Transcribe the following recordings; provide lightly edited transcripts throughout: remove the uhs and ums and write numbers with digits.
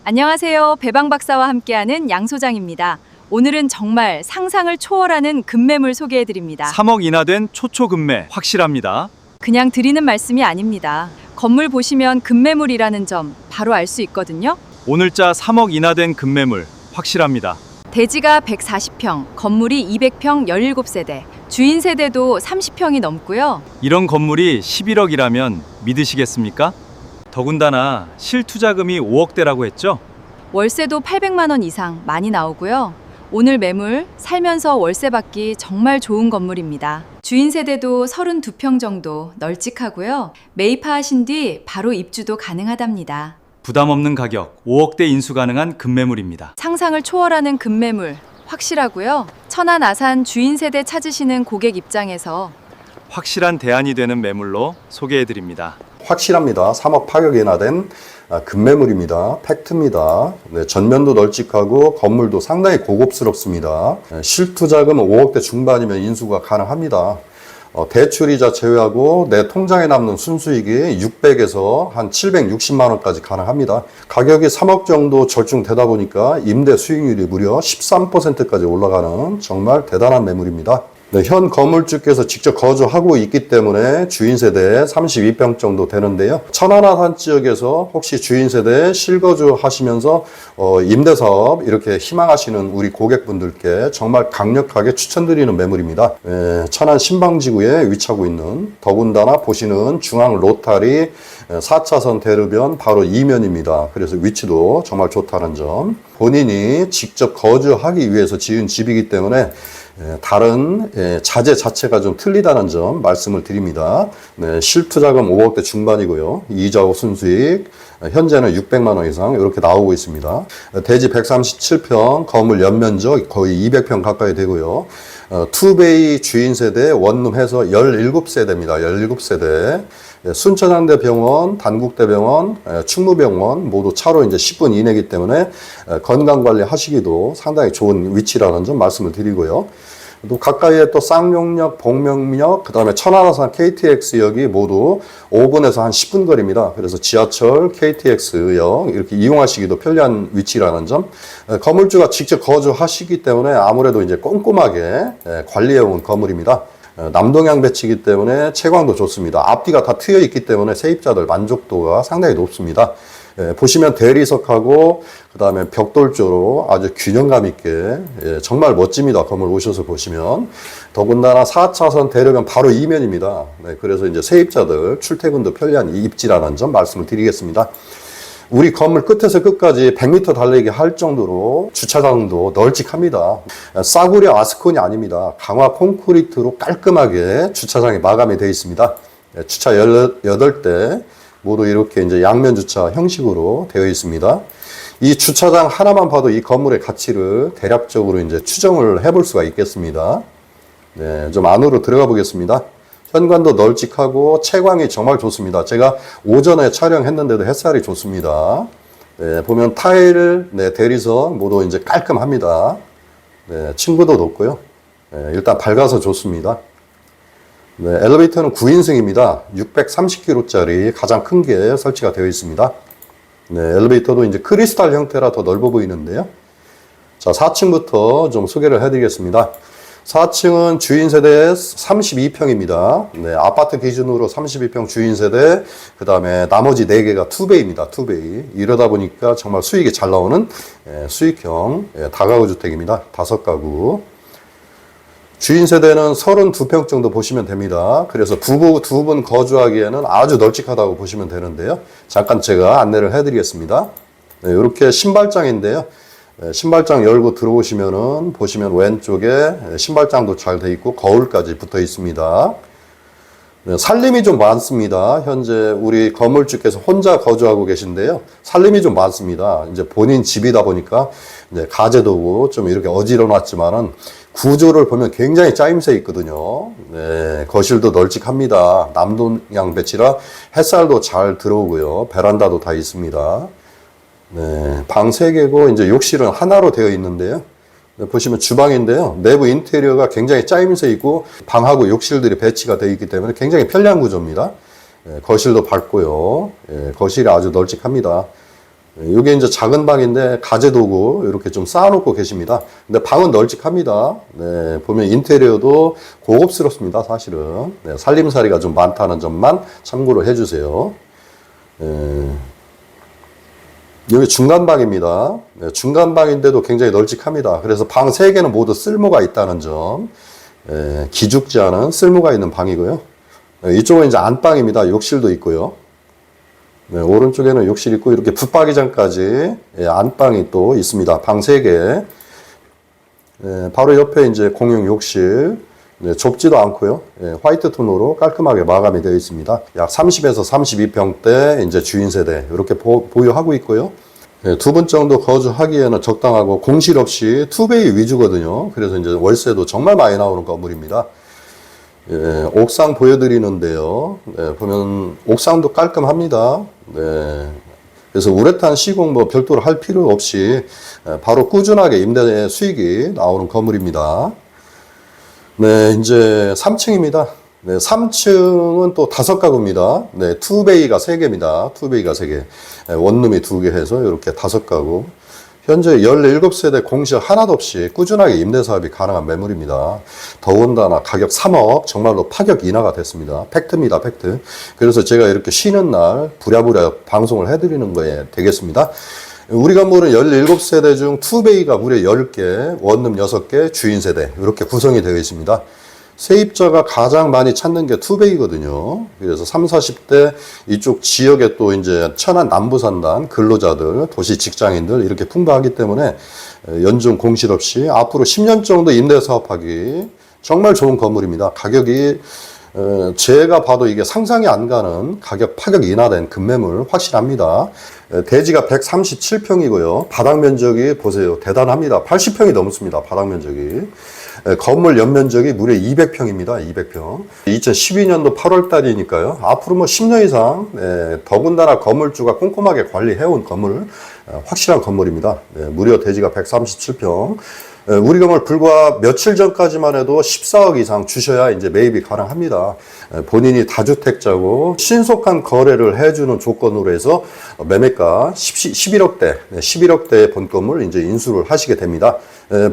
안녕하세요. 배방 박사와 함께하는 양 소장입니다. 오늘은 정말 상상을 초월하는 급매물 소개해드립니다. 3억 인하된 초초급매 확실합니다. 그냥 드리는 말씀이 아닙니다. 건물 보시면 급매물이라는 점 바로 알 수 있거든요. 오늘자 3억 인하된 급매물 확실합니다. 대지가 140평, 건물이 200평 17세대, 주인 세대도 30평이 넘고요. 이런 건물이 11억이라면 믿으시겠습니까? 더군다나 실투자금이 5억대라고 했죠? 월세도 800만 원 이상 많이 나오고요. 오늘 매물 살면서 월세 받기 정말 좋은 건물입니다. 주인 세대도 32평 정도 널찍하고요. 매입하신 뒤 바로 입주도 가능하답니다. 부담 없는 가격 5억대 인수 가능한 급매물입니다. 상상을 초월하는 급매물 확실하고요. 천안 아산 주인 세대 찾으시는 고객 입장에서 확실한 대안이 되는 매물로 소개해드립니다. 확실합니다. 3억 8억 인하된 급매물입니다. 팩트입니다. 네, 전면도 널찍하고 건물도 상당히 고급스럽습니다. 실투자금은 5억대 중반이면 인수가 가능합니다. 대출이자 제외하고 내 통장에 남는 순수익이 600에서 한 760만 원까지 가능합니다. 가격이 3억 정도 절충되다 보니까 임대 수익률이 무려 13%까지 올라가는 정말 대단한 매물입니다. 네, 현 건물주께서 직접 거주하고 있기 때문에 주인 세대 32평 정도 되는데요. 천안 아산 지역에서 혹시 주인 세대 실거주 하시면서 임대사업 이렇게 희망하시는 우리 고객분들께 정말 강력하게 추천드리는 매물입니다. 천안 신방지구에 위치하고 있는 더군다나 보시는 중앙 로타리 4차선 대로변 바로 이면입니다. 그래서 위치도 정말 좋다는 점. 본인이 직접 거주하기 위해서 지은 집이기 때문에 다른 자재 자체가 좀 틀리다는 점 말씀을 드립니다. 네, 실투자금 5억대 중반이고요. 이자 후 순수익 현재는 600만 원 이상 이렇게 나오고 있습니다. 대지 137평, 건물 연면적 거의 200평 가까이 되고요. 투베이 주인 세대 원룸 해서 17세대입니다. 17세대. 순천향대 병원, 단국대 병원, 충무병원 모두 차로 이제 10분 이내이기 때문에 건강관리 하시기도 상당히 좋은 위치라는 점 말씀을 드리고요. 또 가까이에 또 쌍용역, 복명역, 그 다음에 천안아산 KTX역이 모두 5분에서 한 10분 거리입니다. 그래서 지하철, KTX역 이렇게 이용하시기도 편리한 위치라는 점. 건물주가 직접 거주하시기 때문에 아무래도 이제 꼼꼼하게 관리해온 건물입니다. 남동향 배치이기 때문에 채광도 좋습니다. 앞뒤가 다 트여 있기 때문에 세입자들 만족도가 상당히 높습니다. 보시면 대리석하고 그 다음에 벽돌조로 아주 균형감 있게 정말 멋집니다. 건물 오셔서 보시면. 더군다나 4차선 대로변 바로 이면입니다. 그래서 이제 세입자들 출퇴근도 편리한 입지라는 점 말씀을 드리겠습니다. 우리 건물 끝에서 끝까지 100m 달리기 할 정도로 주차장도 널찍합니다. 싸구려 아스콘이 아닙니다. 강화 콘크리트로 깔끔하게 주차장이 마감이 되어 있습니다. 주차 18대 모두 이렇게 이제 양면 주차 형식으로 되어 있습니다. 이 주차장 하나만 봐도 이 건물의 가치를 대략적으로 이제 추정을 해볼 수가 있겠습니다. 네, 좀 안으로 들어가 보겠습니다. 현관도 널찍하고 채광이 정말 좋습니다. 제가 오전에 촬영했는데도 햇살이 좋습니다. 네, 보면 타일, 네, 대리석 모두 이제 깔끔합니다. 네, 층고도 높고요. 네, 일단 밝아서 좋습니다. 네, 엘리베이터는 9인승입니다. 630kg짜리 가장 큰 게 설치가 되어 있습니다. 네, 엘리베이터도 이제 크리스탈 형태라 더 넓어 보이는데요. 자, 4층부터 좀 소개를 해드리겠습니다. 4층은 주인 세대 32평입니다. 네, 아파트 기준으로 32평 주인 세대, 그 다음에 나머지 4개가 투베이입니다. 투베이. 이러다 보니까 정말 수익이 잘 나오는 수익형 다가구 주택입니다. 5가구. 주인 세대는 32평 정도 보시면 됩니다. 그래서 부부 2분 거주하기에는 아주 널찍하다고 보시면 되는데요. 잠깐 제가 안내를 해드리겠습니다. 네, 이렇게 신발장인데요. 신발장 열고 들어오시면은 보시면 왼쪽에 신발장도 잘 돼 있고 거울까지 붙어 있습니다. 네, 살림이 좀 많습니다. 현재 우리 건물주께서 혼자 거주하고 계신데요. 살림이 좀 많습니다. 이제 본인 집이다 보니까 이제 가재도구 좀 이렇게 어지러놨지만은 구조를 보면 굉장히 짜임새 있거든요. 네, 거실도 널찍합니다. 남동향 배치라 햇살도 잘 들어오고요. 베란다도 다 있습니다. 네, 방 3개고 이제 욕실은 하나로 되어 있는데요. 보시면 주방인데요. 내부 인테리어가 굉장히 짜임새 있고 방하고 욕실들이 배치가 되어 있기 때문에 굉장히 편리한 구조입니다. 거실도 밝고요. 거실이 아주 널찍합니다. 이게 이제 작은 방인데 가재도구 이렇게 좀 쌓아놓고 계십니다. 근데 방은 널찍합니다. 네, 보면 인테리어도 고급스럽습니다. 사실은. 네, 살림살이가 좀 많다는 점만 참고로 해주세요. 여기 중간방입니다. 네, 중간방인데도 굉장히 널찍합니다. 그래서 방 3개는 모두 쓸모가 있다는 점. 기죽지 않은 쓸모가 있는 방이고요. 이쪽은 이제 안방입니다. 욕실도 있고요. 네, 오른쪽에는 욕실 있고 이렇게 붙박이장까지 안방이 또 있습니다. 방 3개. 바로 옆에 이제 공용 욕실. 네, 좁지도 않고요. 화이트 톤으로 깔끔하게 마감이 되어 있습니다. 약 30에서 32평대 이제 주인 세대 이렇게 보유하고 있고요. 두 분 정도 거주하기에는 적당하고 공실 없이 투베이 위주거든요. 그래서 이제 월세도 정말 많이 나오는 건물입니다. 옥상 보여드리는데요. 보면 옥상도 깔끔합니다. 그래서 우레탄 시공 뭐 별도로 할 필요 없이 바로 꾸준하게 임대 수익이 나오는 건물입니다. 네, 이제 3층입니다. 네, 3층은 또 5가구입니다. 네, 투베이가 3개입니다. 투베이가 3개. 원룸이 2개 해서 이렇게 5가구. 현재 17세대 공실 하나도 없이 꾸준하게 임대 사업이 가능한 매물입니다. 더군다나 가격 3억 정말로 파격 인하가 됐습니다. 팩트입니다, 팩트. 그래서 제가 이렇게 쉬는 날 부랴부랴 방송을 해드리는 거에 되겠습니다. 우리 건물은 17세대 중 투베이가 무려 10개, 원룸 6개, 주인 세대 이렇게 구성이 되어 있습니다. 세입자가 가장 많이 찾는 게 투베이거든요. 그래서 30, 40대 이쪽 지역에 또 이제 천안 남부산단 근로자들, 도시 직장인들 이렇게 풍부하기 때문에 연중 공실 없이 앞으로 10년 정도 임대 사업하기 정말 좋은 건물입니다. 가격이 제가 봐도 이게 상상이 안 가는 가격 파격 인하된 급매물 확실합니다. 대지가 137평이고요. 바닥 면적이 보세요. 대단합니다. 80평이 넘습니다. 바닥 면적이. 건물 연면적이 무려 200평입니다. 200평. 2012년도 8월 달이니까요. 앞으로 뭐 10년 이상 더군다나 건물주가 꼼꼼하게 관리해온 건물, 확실한 건물입니다. 무려 대지가 137평. 우리 건물 불과 며칠 전까지만 해도 14억 이상 주셔야 이제 매입이 가능합니다. 본인이 다주택자고 신속한 거래를 해주는 조건으로 해서 매매가 11억대, 11억대의 본 건물 이제 인수를 하시게 됩니다.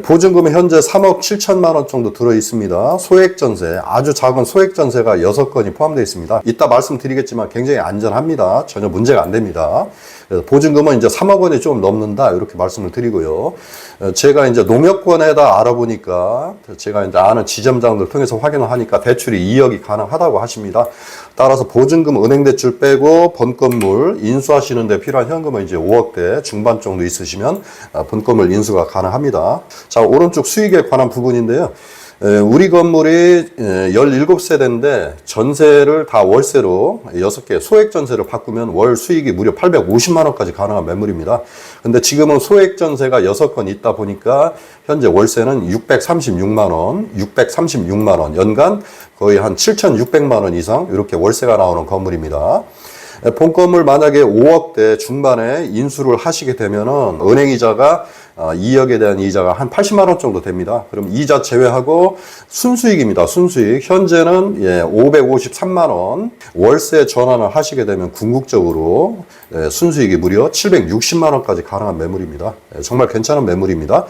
보증금은 현재 3억 7천만 원 정도 들어 있습니다. 소액 전세, 아주 작은 소액 전세가 6건이 포함되어 있습니다. 이따 말씀드리겠지만 굉장히 안전합니다. 전혀 문제가 안 됩니다. 그래서 보증금은 이제 3억 원이 좀 넘는다 이렇게 말씀을 드리고요. 제가 이제 농협권에다 알아보니까 제가 이제 아는 지점장들 통해서 확인을 하니까 대출이 2억이 가능하다고 하십니다. 따라서 보증금 은행 대출 빼고 본 건물 인수하시는 데 필요한 현금은 이제 5억대 중반 정도 있으시면 본 건물 인수가 가능합니다. 자, 오른쪽 수익에 관한 부분인데요. 우리 건물이 17세대인데 전세를 다 월세로 6개 소액 전세를 바꾸면 월 수익이 무려 850만 원까지 가능한 매물입니다. 근데 지금은 소액 전세가 6건 있다 보니까 현재 월세는 636만 원, 연간 거의 한 7,600만 원 이상 이렇게 월세가 나오는 건물입니다. 본 건물 만약에 5억대 중반에 인수를 하시게 되면은 은행 이자가 2억에 대한 이자가 한 80만 원 정도 됩니다. 그럼 이자 제외하고 순수익입니다. 순수익. 현재는 553만 원. 월세 전환을 하시게 되면 궁극적으로 순수익이 무려 760만 원까지 가능한 매물입니다. 정말 괜찮은 매물입니다.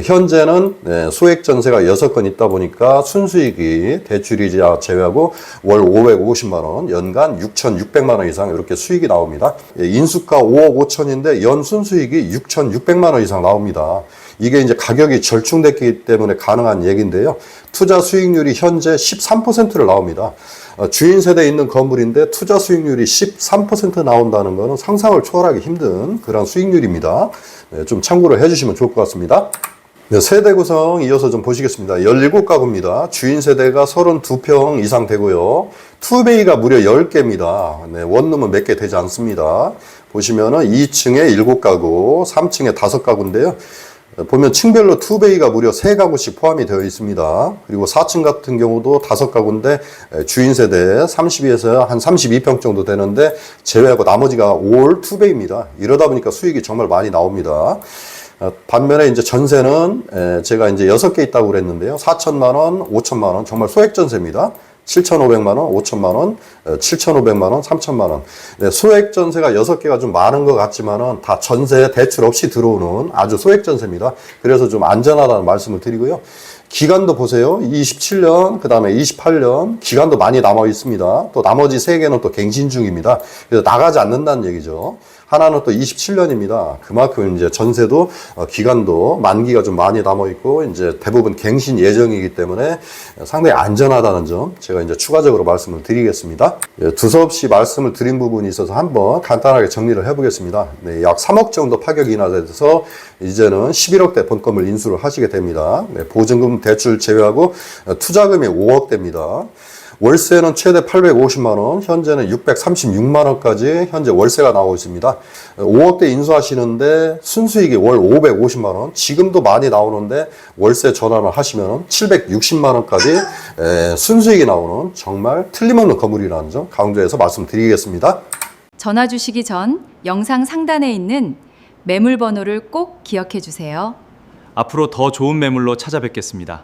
현재는 소액 전세가 6건 있다 보니까 순수익이 대출이자 제외하고 월 550만 원, 연간 6,600만 원 이상 이렇게 수익이 나옵니다. 인수가 5억 5천인데 연 순수익이 6,600만 원 이상 나옵니다. 이게 이제 가격이 절충됐기 때문에 가능한 얘기인데요. 투자 수익률이 현재 13%를 나옵니다. 주인 세대에 있는 건물인데 투자 수익률이 13% 나온다는 것은 상상을 초월하기 힘든 그런 수익률입니다. 좀 참고를 해주시면 좋을 것 같습니다. 네, 세대 구성 이어서 좀 보시겠습니다. 17가구입니다. 주인 세대가 32평 이상 되고요. 투베이가 무려 10개입니다. 네, 원룸은 몇 개 되지 않습니다. 보시면은 2층에 7가구, 3층에 5가구인데요. 보면 층별로 투베이가 무려 3가구씩 포함이 되어 있습니다. 그리고 4층 같은 경우도 5가구인데 주인 세대 32에서 한 32평 정도 되는데 제외하고 나머지가 올 투베이입니다. 이러다 보니까 수익이 정말 많이 나옵니다. 반면에 이제 전세는 제가 이제 6개 있다고 그랬는데요. 4천만 원, 5천만 원 정말 소액 전세입니다. 7,500만 원, 5천만 원, 7,500만 원, 3천만 원. 네, 소액 전세가 6개가 좀 많은 것 같지만은 다 전세 대출 없이 들어오는 아주 소액 전세입니다. 그래서 좀 안전하다는 말씀을 드리고요. 기간도 보세요. 27년, 그 다음에 28년, 기간도 많이 남아 있습니다. 또 나머지 3개는 또 갱신 중입니다. 그래서 나가지 않는다는 얘기죠. 하나는 또 27년입니다. 그만큼 이제 전세도 기간도 만기가 좀 많이 남아 있고 이제 대부분 갱신 예정이기 때문에 상당히 안전하다는 점 제가 이제 추가적으로 말씀을 드리겠습니다. 예, 두서없이 말씀을 드린 부분이 있어서 한번 간단하게 정리를 해보겠습니다. 네, 약 3억 정도 파격이 인하돼서 이제는 11억대 본건을 인수를 하시게 됩니다. 네, 보증금 대출 제외하고 투자금이 5억대입니다. 월세는 최대 850만 원, 현재는 636만 원까지 현재 월세가 나오고 있습니다. 5억대 인수하시는데 순수익이 월 550만 원, 지금도 많이 나오는데 월세 전환을 하시면 760만 원까지 순수익이 나오는 정말 틀림없는 건물이라는 점 강조해서 말씀드리겠습니다. 전화 주시기 전 영상 상단에 있는 매물 번호를 꼭 기억해 주세요. 앞으로 더 좋은 매물로 찾아뵙겠습니다.